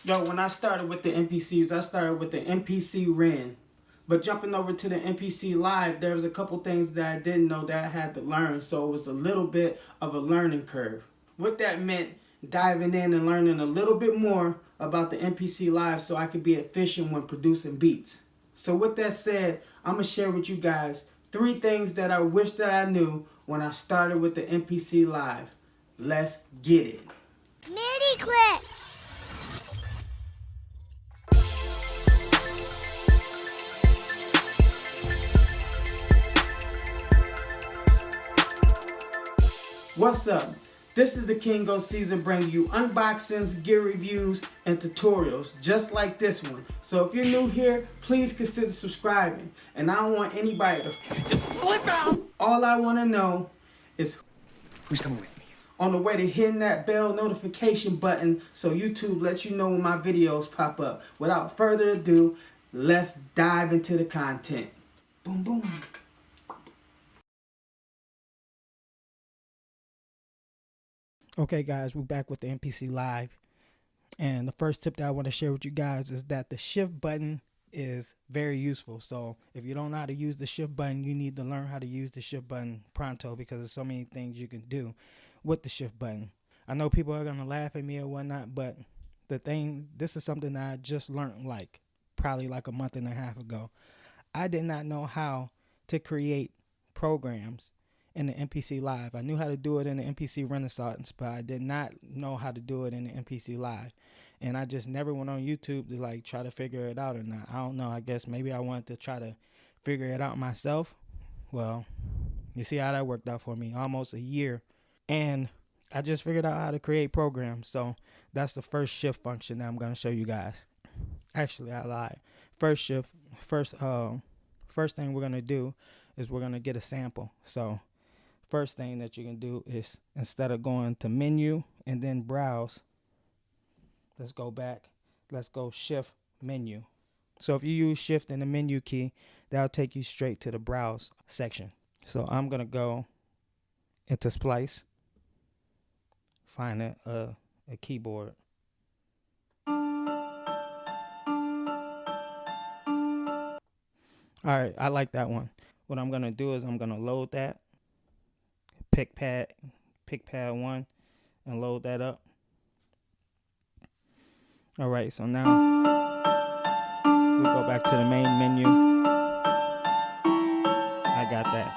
Yo, when I started with the NPCs, I started with the NPC Ren. But jumping over to the NPC Live, there was a couple things that I didn't know that I had to learn, so it was a little bit of a learning curve. What that meant, diving in and learning a little bit more about the NPC Live so I could be efficient when producing beats. So with that said, I'm going to share with you guys 3 things that I wish that I knew when I started with the NPC Live. Let's get it. Mini clip. What's up? This is the King Go Caesar bringing you unboxings, gear reviews, and tutorials just like this one. So if you're new here, please consider subscribing. And I don't want anybody to just flip out. All I want to know is who's coming with me. On the way to hitting that bell notification button so YouTube lets you know when my videos pop up. Without further ado, let's dive into the content. Boom, boom. Okay guys, we're back with the NPC Live, and the first tip that I want to share with you guys is that the shift button is very useful. So if you don't know how to use the shift button, you need to learn how to use the shift button pronto, because there's so many things you can do with the shift button. I know people are going to laugh at me or whatnot, but this is something that I just learned probably like a month and a half ago. I did not know how to create programs in the NPC Live. I knew how to do it in the NPC Renaissance, but I did not know how to do it in the NPC Live. And I just never went on YouTube to try to figure it out or not. I don't know. I guess maybe I wanted to try to figure it out myself. Well, you see how that worked out for me. Almost a year. And I just figured out how to create programs. So that's the first shift function that I'm going to show you guys. Actually, I lied. First thing we're going to do is we're going to get a sample. So first thing that you can do is, instead of going to menu and then browse, let's go back. Let's go shift menu. So if you use shift and the menu key, that'll take you straight to the browse section. So I'm going to go into Splice, find a keyboard. All right, I like that one. What I'm going to do is I'm going to load that. Pick pad 1 and load that up. All right, so now we go back to the main menu. I got that.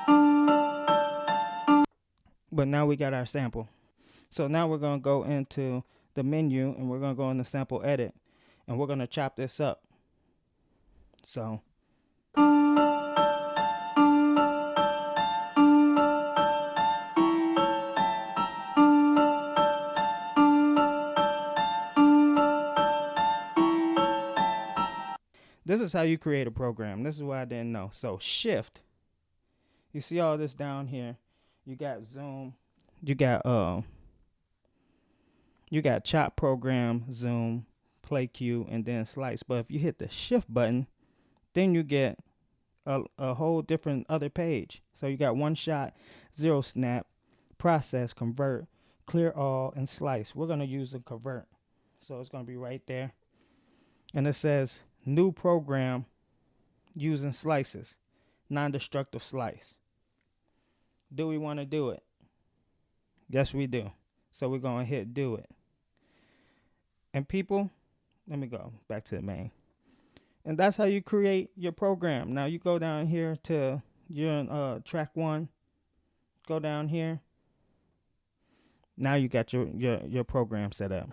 But now we got our sample. So now we're going to go into the menu and we're going to go into sample edit, and we're going to chop this up. So this is how you create a program. This is what I didn't know. So shift, you see all this down here. You got zoom, you got chop program, zoom, play cue, and then slice. But if you hit the shift button, then you get a whole different other page. So you got one shot, zero snap, process, convert, clear all, and slice. We're going to use the convert. So it's going to be right there. And it says new program using slices, non-destructive slice. Do we want to do it? Yes, we do. So we're going to hit do it. And people, let me go back to the main. And that's how you create your program. Now you go down here to your track 1. Go down here. Now you got your program set up.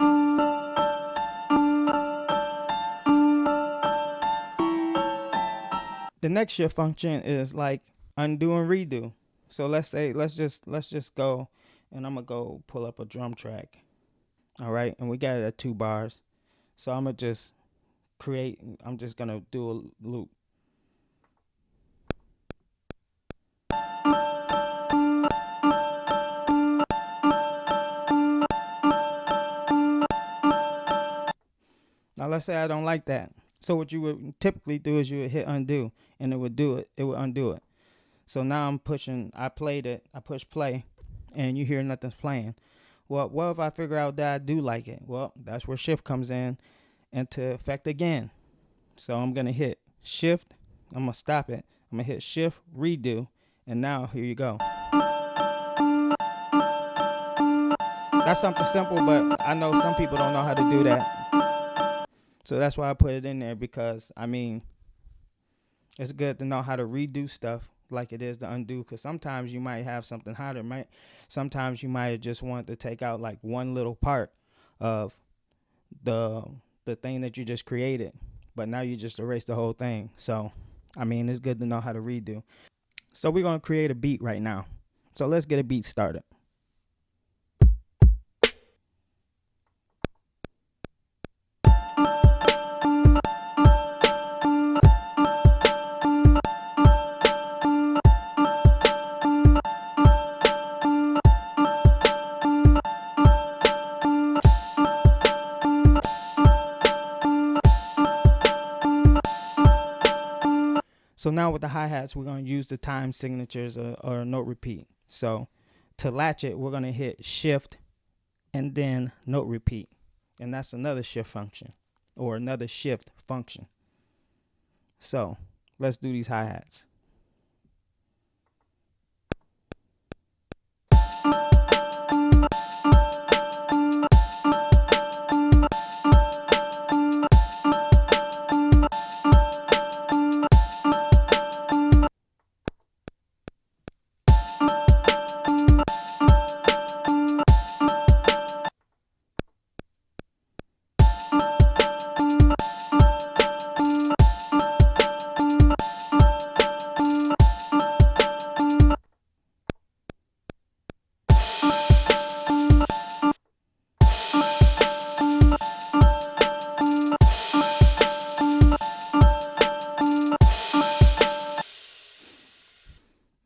The next shift function is like undo and redo. So let's just go, and I'm gonna go pull up a drum track. All right, and we got it at 2 bars. So I'm just gonna do a loop. Now let's say I don't like that. So what you would typically do is you would hit undo, and it would do it. It would undo it. So now I played it, I push play, and you hear nothing's playing. Well, what if I figure out that I do like it? Well, that's where shift comes in, into effect again. So I'm going to hit shift. I'm going to stop it. I'm going to hit shift, redo. And now here you go. That's something simple, but I know some people don't know how to do that. So that's why I put it in there, because I mean, it's good to know how to redo stuff like it is to undo, because sometimes you might have something hotter. Sometimes you might just want to take out like one little part of the thing that you just created, but now you just erase the whole thing. So I mean, it's good to know how to redo. So we're going to create a beat right now. So let's get a beat started. So now with the hi-hats, we're going to use the time signatures or note repeat. So to latch it, we're going to hit shift and then note repeat. And that's another shift function or another shift function. So let's do these hi-hats.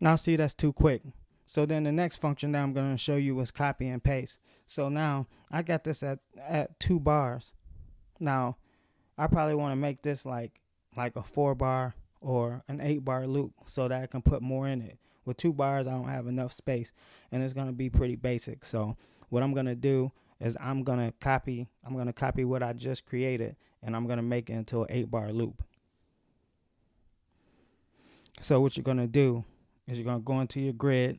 Now see, that's too quick. So then the next function that I'm going to show you is copy and paste. So now I got this at 2 bars. Now I probably want to make this like a 4 bar or an 8 bar loop so that I can put more in it. With 2 bars, I don't have enough space, and it's going to be pretty basic. So what I'm going to do is I'm going to copy what I just created, and I'm going to make it into an 8 bar loop. So what you're going to do is you're going to go into your grid.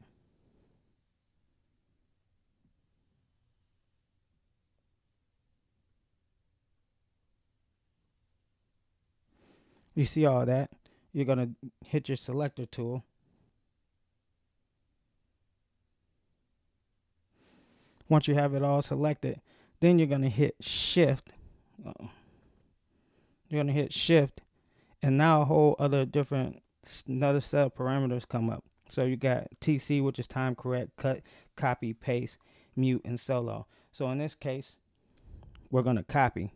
You see all that? You're going to hit your selector tool. Once you have it all selected, then you're going to hit shift. You're going to hit shift, and now a whole another set of parameters come up. So you got TC, which is time correct, cut, copy, paste, mute, and solo. So in this case, we're going to copy.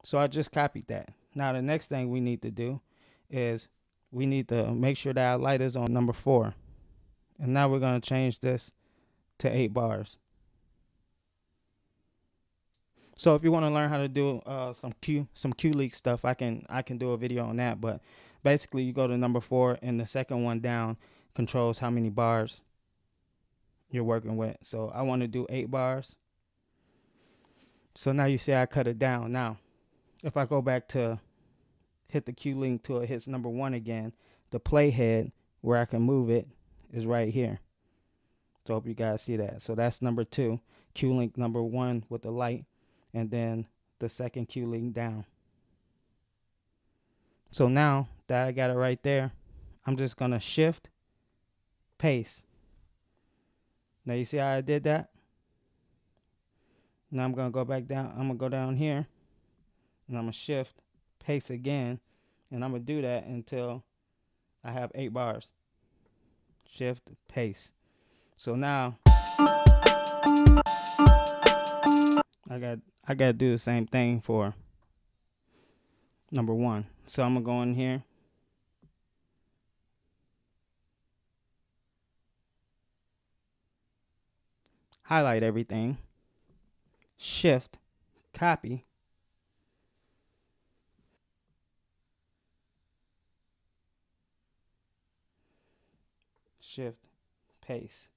So I just copied that. Now the next thing we need to do is we need to make sure that our light is on number 4. And now we're going to change this to 8 bars. So if you want to learn how to do some Q leak stuff, I can do a video on that. But basically, you go to number 4, and the second one down controls how many bars you're working with. So I want to do 8 bars. So now you see I cut it down. Now, if I go back to hit the Q link till it hits number 1 again, the playhead where I can move it is right here. So I hope you guys see that. So that's number 2, Q link number 1 with the light, and then the second Q link down. So now that I got it right there, I'm just going to shift, paste. Now you see how I did that? Now I'm going to go back down. I'm going to go down here, and I'm going to shift, paste again, and I'm going to do that until I have 8 bars. Shift, paste. So now I got to do the same thing for number 1. So I'm going to go in here, highlight everything, shift, copy, shift, paste.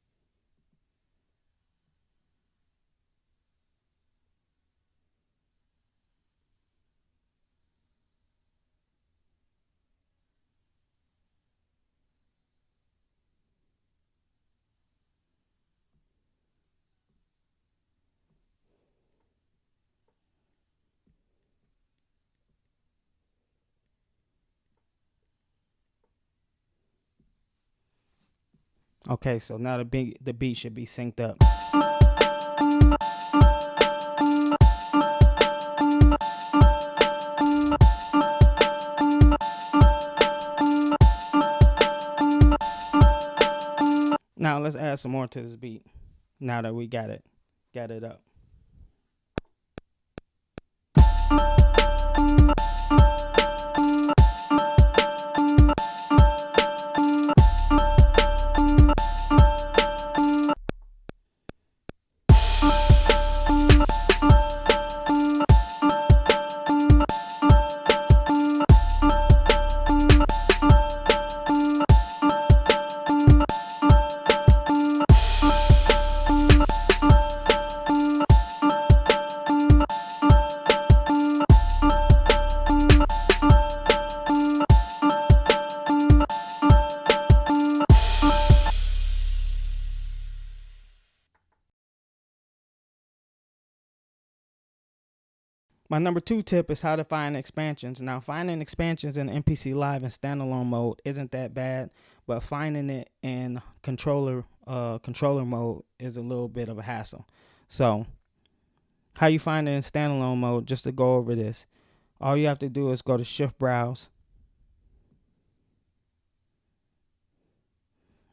Okay, so now the beat should be synced up. Now let's add some more to this beat. Now that we got it up. My number 2 tip is how to find expansions. Now, finding expansions in MPC Live and standalone mode isn't that bad, but finding it in controller mode is a little bit of a hassle. So, how you find it in standalone mode? Just to go over this, all you have to do is go to Shift Browse,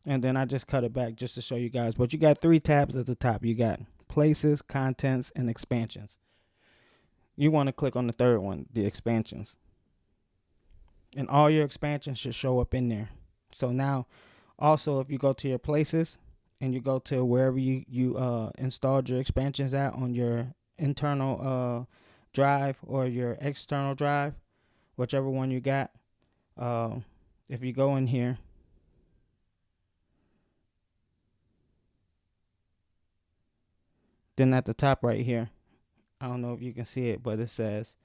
and then I just cut it back just to show you guys. But you got 3 tabs at the top. You got Places, Contents, and Expansions. You want to click on the third one, the expansions. And all your expansions should show up in there. So now, also, if you go to your places and you go to wherever you installed your expansions at on your internal drive or your external drive, whichever one you got, if you go in here, then at the top right here, I don't know if you can see it, but it says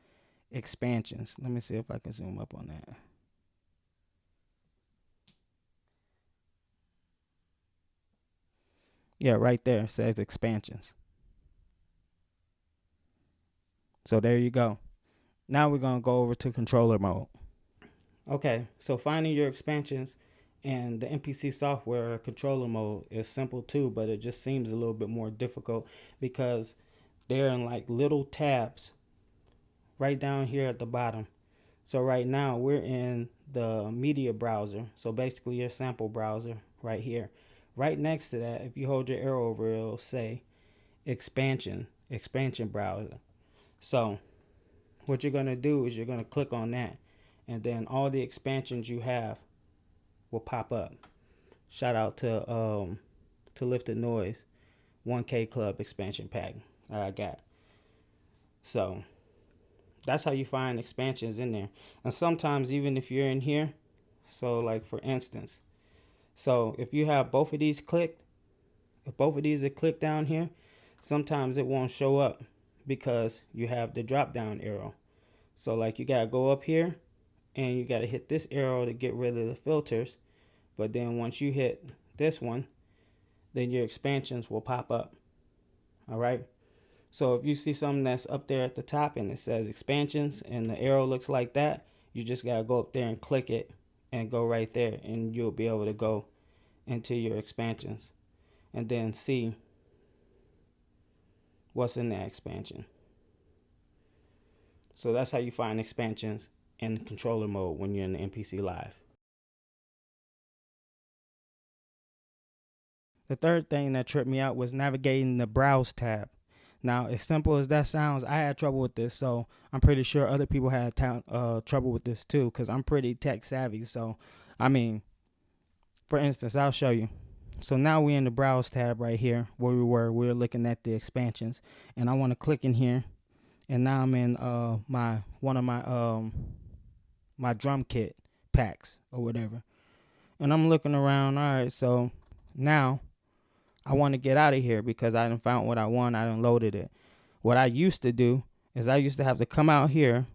expansions. Let me see if I can zoom up on that. Yeah, right there it says expansions. So there you go. Now we're going to go over to controller mode. Okay, so finding your expansions and the MPC software controller mode is simple too, but it just seems a little bit more difficult because they're in like little tabs right down here at the bottom. So right now we're in the media browser. So basically your sample browser right here. Right next to that, if you hold your arrow over, it'll say expansion browser. So what you're going to do is you're going to click on that, and then all the expansions you have will pop up. Shout out to Lifted Noise 1K Club expansion pack I got. So that's how you find expansions in there. And sometimes even if you're in here, so like for instance, so if you have both of these clicked, if both of these are clicked down here, sometimes it won't show up because you have the drop down arrow. So like you gotta go up here and you gotta hit this arrow to get rid of the filters. But then once you hit this one, then your expansions will pop up. All right. So if you see something that's up there at the top and it says expansions and the arrow looks like that, you just gotta go up there and click it and go right there, and you'll be able to go into your expansions and then see what's in that expansion. So that's how you find expansions in controller mode when you're in the MPC Live. The third thing that tripped me out was navigating the browse tab. Now, as simple as that sounds, I had trouble with this, so I'm pretty sure other people had trouble with this too, because I'm pretty tech savvy. So, I mean, for instance, I'll show you. So now we're in the browse tab right here where we were looking at the expansions, and I want to click in here, and now I'm in one of my drum kit packs or whatever, and I'm looking around. All right, so now I want to get out of here because I done found what I want. I done loaded it. What I used to do is I used to have to come out here,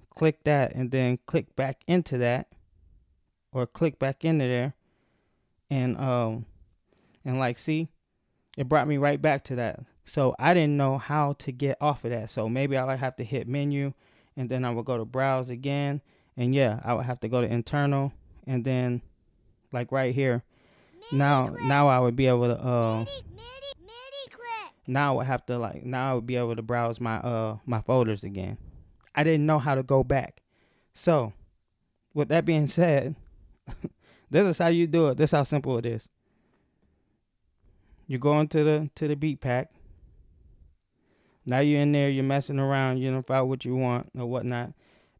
click that, and then click back into that, or click back into there, and like see, it brought me right back to that. So I didn't know how to get off of that. So maybe I would have to hit menu, and then I would go to browse again, and yeah, I would have to go to internal, and then like right here, Now I would be able to Midi clip. now I would have to now I would be able to browse my folders again. I didn't know how to go back. So with that being said, this is how you do it. This is how simple it is. You go into the beat pack. Now you're in there, you're messing around, you know, find what you want or whatnot.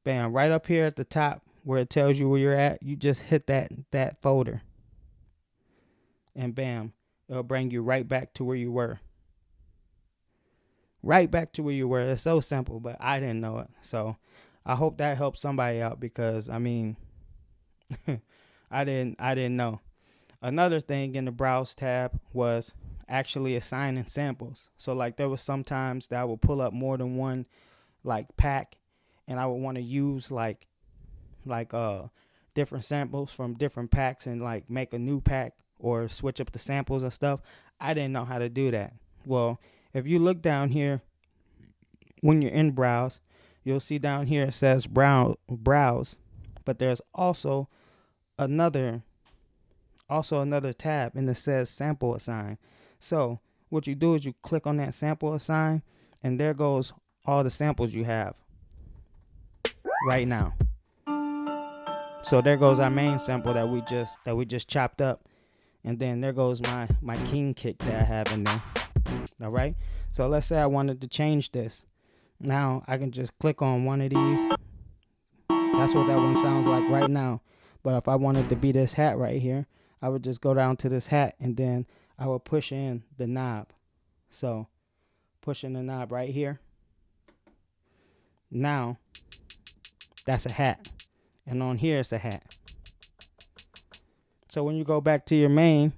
Bam, right up here at the top where it tells you where you're at, you just hit that folder. And bam, it'll bring you right back to where you were. Right back to where you were. It's so simple, but I didn't know it. So I hope that helps somebody out because I mean I didn't know. Another thing in the browse tab was actually assigning samples. So like there was sometimes that I would pull up more than one like pack and I would want to use like different samples from different packs and like make a new pack or switch up the samples and stuff. I didn't know how to do that. Well, if you look down here when you're in browse, you'll see down here it says browse, but there's also another tab and it says sample assign. So what you do is you click on that sample assign and there goes all the samples you have right now. So there goes our main sample that we just chopped up, and then there goes my king kick that I have in there. All right. So let's say I wanted to change this. Now I can just click on one of these. That's what that one sounds like right now. But if I wanted to be this hat right here, I would just go down to this hat and then I would push in the knob. So pushing the knob right here. Now that's a hat. And on here it's a hat. So when you go back to your main,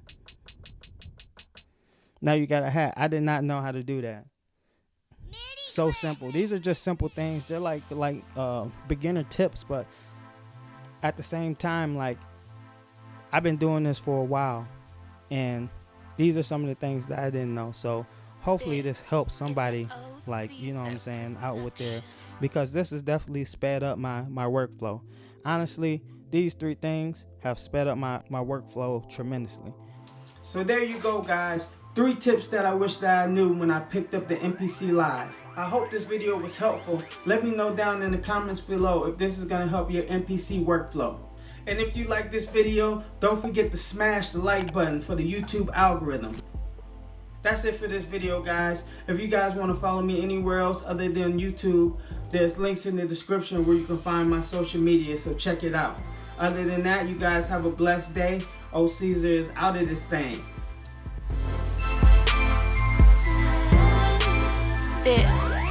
now you got a hat. I did not know how to do that. So simple. These are just simple things. They're like beginner tips, but at the same time, like I've been doing this for a while and these are some of the things that I didn't know. So hopefully this helps somebody, like, you know what I'm saying, out with there, because this has definitely sped up my workflow. Honestly, these 3 things have sped up my workflow tremendously. So there you go, guys. 3 tips that I wish that I knew when I picked up the MPC Live. I hope this video was helpful. Let me know down in the comments below if this is going to help your MPC workflow. And if you like this video, don't forget to smash the like button for the YouTube algorithm. That's it for this video, guys. If you guys want to follow me anywhere else other than YouTube, there's links in the description where you can find my social media, so check it out. Other than that, you guys have a blessed day. Old Caesar is out of this thing. This